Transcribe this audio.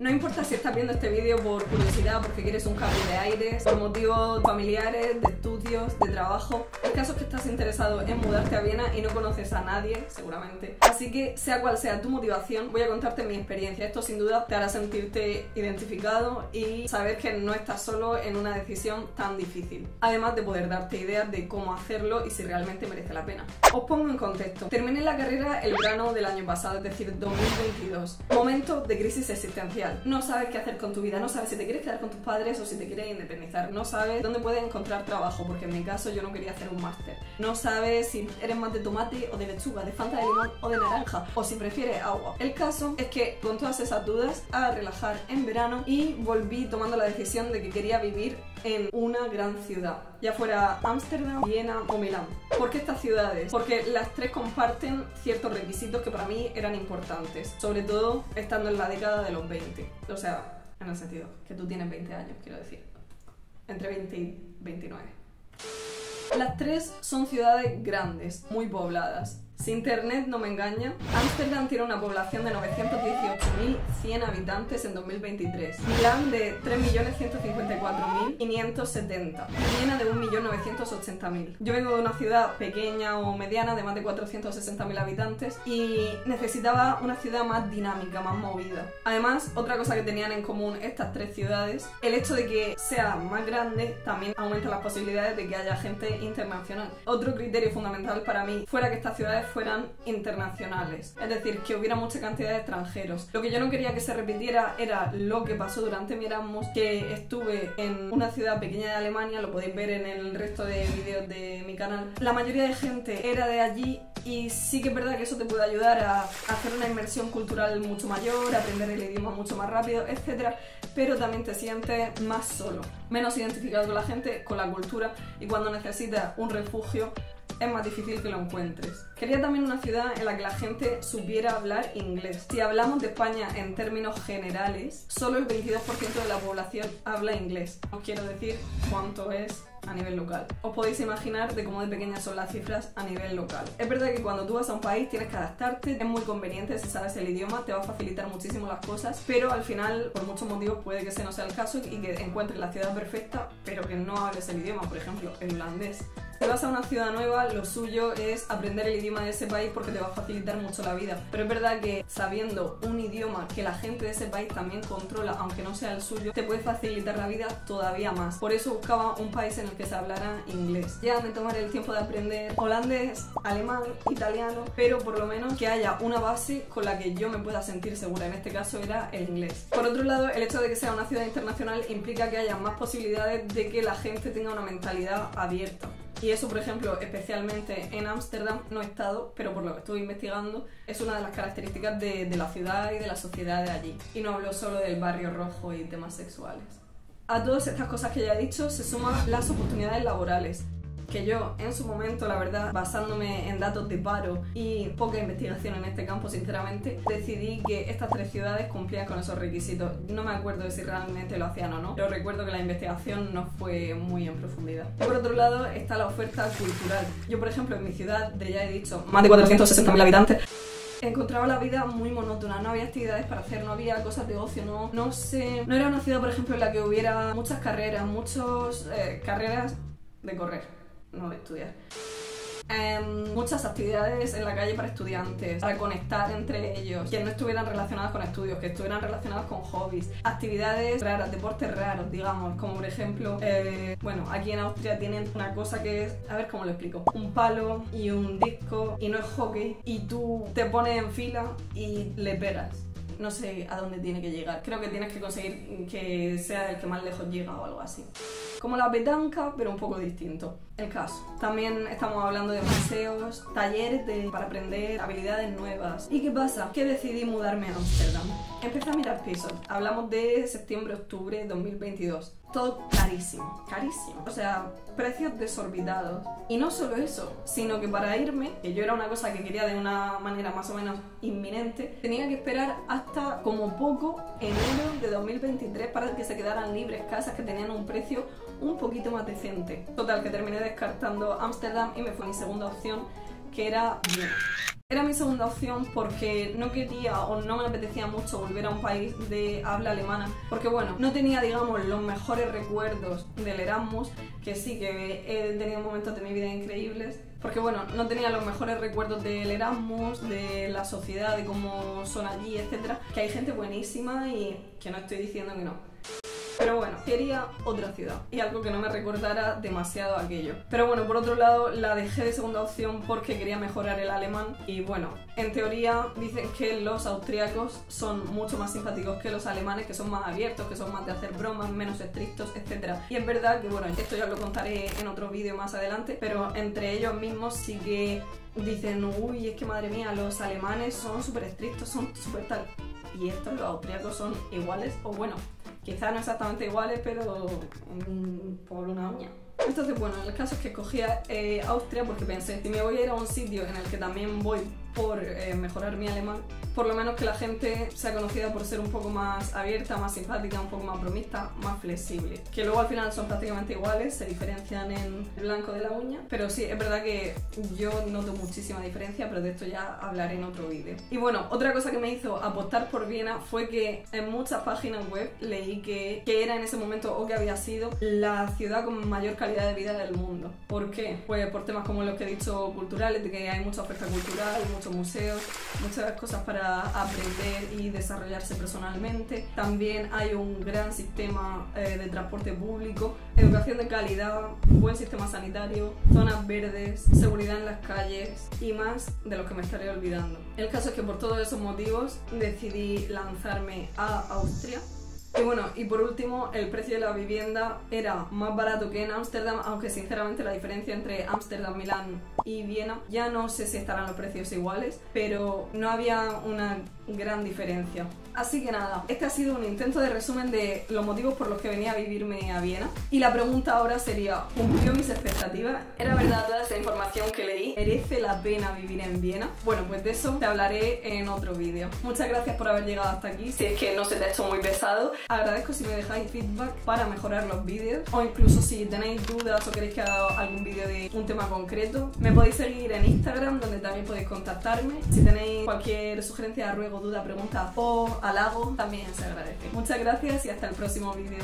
No importa si estás viendo este vídeo por curiosidad, porque quieres un cambio de aires, por motivos familiares, de estudios, de trabajo. El caso es que estás interesado en mudarte a Viena y no conoces a nadie, seguramente. Así que, sea cual sea tu motivación, voy a contarte mi experiencia. Esto sin duda te hará sentirte identificado y saber que no estás solo en una decisión tan difícil. Además de poder darte ideas de cómo hacerlo y si realmente merece la pena. Os pongo en contexto. Terminé la carrera el verano del año pasado, es decir, 2022. Momento de crisis existencial. No sabes qué hacer con tu vida, no sabes si te quieres quedar con tus padres o si te quieres independizar, no sabes dónde puedes encontrar trabajo, porque en mi caso yo no quería hacer un máster, no sabes si eres más de tomate o de lechuga, de Fanta de limón o de naranja, o si prefieres agua. El caso es que con todas esas dudas a relajar en verano y volví tomando la decisión de que quería vivir en una gran ciudad, ya fuera Ámsterdam, Viena o Milán. ¿Por qué estas ciudades? Porque las tres comparten ciertos requisitos que para mí eran importantes, sobre todo estando en la década de los 20, o sea, en el sentido que tú tienes 20 años, quiero decir, entre 20 y 29. Las tres son ciudades grandes, muy pobladas. Si internet no me engaña, Ámsterdam tiene una población de 918.100 habitantes en 2023, Milán de 3.154.570 y Viena de 1.980.000. Yo vengo de una ciudad pequeña o mediana de más de 460.000 habitantes y necesitaba una ciudad más dinámica, más movida. Además, otra cosa que tenían en común estas tres ciudades, el hecho de que sea más grande también aumenta las posibilidades de que haya gente internacional. Otro criterio fundamental para mí fuera que estas ciudades fueran internacionales, es decir, que hubiera mucha cantidad de extranjeros. Lo que yo no quería que se repitiera era lo que pasó durante mi Erasmus, que estuve en una ciudad pequeña de Alemania, lo podéis ver en el resto de vídeos de mi canal. La mayoría de gente era de allí y sí que es verdad que eso te puede ayudar a hacer una inmersión cultural mucho mayor, a aprender el idioma mucho más rápido, etc. Pero también te sientes más solo, menos identificado con la gente, con la cultura, y cuando necesitas un refugio es más difícil que lo encuentres. Quería también una ciudad en la que la gente supiera hablar inglés. Si hablamos de España en términos generales, solo el 22% de la población habla inglés. Os quiero decir cuánto es a nivel local. Os podéis imaginar de cómo de pequeñas son las cifras a nivel local. Es verdad que cuando tú vas a un país tienes que adaptarte, es muy conveniente si sabes el idioma, te va a facilitar muchísimo las cosas, pero al final, por muchos motivos, puede que ese no sea el caso y que encuentres la ciudad perfecta, pero que no hables el idioma, por ejemplo, el holandés. Si vas a una ciudad nueva, lo suyo es aprender el idioma de ese país porque te va a facilitar mucho la vida. Pero es verdad que sabiendo un idioma que la gente de ese país también controla, aunque no sea el suyo, te puede facilitar la vida todavía más. Por eso buscaba un país en el que se hablara inglés. Ya me tomaré el tiempo de aprender holandés, alemán, italiano, pero por lo menos que haya una base con la que yo me pueda sentir segura. En este caso era el inglés. Por otro lado, el hecho de que sea una ciudad internacional implica que haya más posibilidades de que la gente tenga una mentalidad abierta. Y eso, por ejemplo, especialmente en Ámsterdam, no he estado, pero por lo que estuve investigando, es una de las características de la ciudad y de la sociedad de allí. Y no hablo solo del barrio rojo y temas sexuales. A todas estas cosas que ya he dicho se suman las oportunidades laborales, que yo en su momento, la verdad, basándome en datos de paro y poca investigación en este campo, sinceramente, decidí que estas tres ciudades cumplían con esos requisitos. No me acuerdo de si realmente lo hacían o no, pero recuerdo que la investigación no fue muy en profundidad. Y por otro lado está la oferta cultural. Yo, por ejemplo, en mi ciudad, ya he dicho, más de 460.000 habitantes, encontraba la vida muy monótona, no había actividades para hacer, no había cosas de ocio, no sé, no era una ciudad, por ejemplo, en la que hubiera muchas carreras, carreras de correr, no de estudiar. Muchas actividades en la calle para estudiantes, para conectar entre ellos, que no estuvieran relacionadas con estudios, que estuvieran relacionadas con hobbies, actividades raras, deportes raros, digamos, como por ejemplo, bueno, aquí en Austria tienen una cosa que es, a ver cómo lo explico, un palo y un disco y no es hockey y tú te pones en fila y le pegas. No sé a dónde tiene que llegar. Creo que tienes que conseguir que sea el que más lejos llega o algo así. Como la petanca, pero un poco distinto. El caso. También estamos hablando de museos, talleres para aprender habilidades nuevas. ¿Y qué pasa? Que decidí mudarme a Ámsterdam. Empecé a mirar pisos. Hablamos de septiembre-octubre de 2022. Todo carísimo, carísimo. O sea, precios desorbitados. Y no solo eso, sino que para irme, que yo era una cosa que quería de una manera más o menos inminente, tenía que esperar hasta como poco enero de 2023 para que se quedaran libres casas que tenían un precio un poquito más decente. Total, que terminé descartando Ámsterdam y me fue mi segunda opción, que era Viena. Era mi segunda opción porque no quería o no me apetecía mucho volver a un país de habla alemana, porque bueno, no tenía, digamos, los mejores recuerdos del Erasmus, que sí que he tenido momentos de mi vida increíbles, porque bueno, no tenía los mejores recuerdos del Erasmus, de la sociedad, de cómo son allí, etcétera, que hay gente buenísima y que no estoy diciendo que no. Pero bueno, quería otra ciudad y algo que no me recordara demasiado aquello. Pero bueno, por otro lado, la dejé de segunda opción porque quería mejorar el alemán. Y bueno, en teoría dicen que los austríacos son mucho más simpáticos que los alemanes, que son más abiertos, que son más de hacer bromas, menos estrictos, etc. Y es verdad que bueno, esto ya lo contaré en otro vídeo más adelante, pero entre ellos mismos sí que dicen, uy, es que madre mía, los alemanes son súper estrictos, son súper tal. Y estos, los austríacos, son iguales, o bueno, quizás no exactamente iguales, pero por una uña. Entonces, bueno, el caso es que escogí Austria porque pensé, si me voy a ir a un sitio en el que también voy por mejorar mi alemán, por lo menos que la gente sea conocida por ser un poco más abierta, más simpática, un poco más bromista, más flexible. Que luego al final son prácticamente iguales, se diferencian en el blanco de la uña, pero sí, es verdad que yo noto muchísima diferencia, pero de esto ya hablaré en otro vídeo. Y bueno, otra cosa que me hizo apostar por Viena fue que en muchas páginas web leí que era en ese momento, o que había sido, la ciudad con mayor calidad de vida del mundo. ¿Por qué? Pues por temas como los que he dicho culturales, de que hay mucha oferta cultural, muchos museos, muchas cosas para aprender y desarrollarse personalmente. También hay un gran sistema de transporte público, educación de calidad, buen sistema sanitario, zonas verdes, seguridad en las calles y más de los que me estaré olvidando. El caso es que por todos esos motivos decidí lanzarme a Austria. Y bueno, y por último, el precio de la vivienda era más barato que en Ámsterdam, aunque sinceramente la diferencia entre Ámsterdam, Milán y Viena, ya no sé si estarán los precios iguales, pero no había una gran diferencia. Así que nada, este ha sido un intento de resumen de los motivos por los que venía a vivirme a Viena. Y la pregunta ahora sería, ¿cumplió mis expectativas? ¿Era verdad toda esa información que leí? ¿Merece la pena vivir en Viena? Bueno, pues de eso te hablaré en otro vídeo. Muchas gracias por haber llegado hasta aquí. Si es que no se te ha hecho muy pesado, agradezco si me dejáis feedback para mejorar los vídeos, o incluso si tenéis dudas o queréis que haga algún vídeo de un tema concreto. Me podéis seguir en Instagram, donde también podéis contactarme. Si tenéis cualquier sugerencia, ruego, duda, pregunta o halago, también se agradece. Muchas gracias y hasta el próximo vídeo.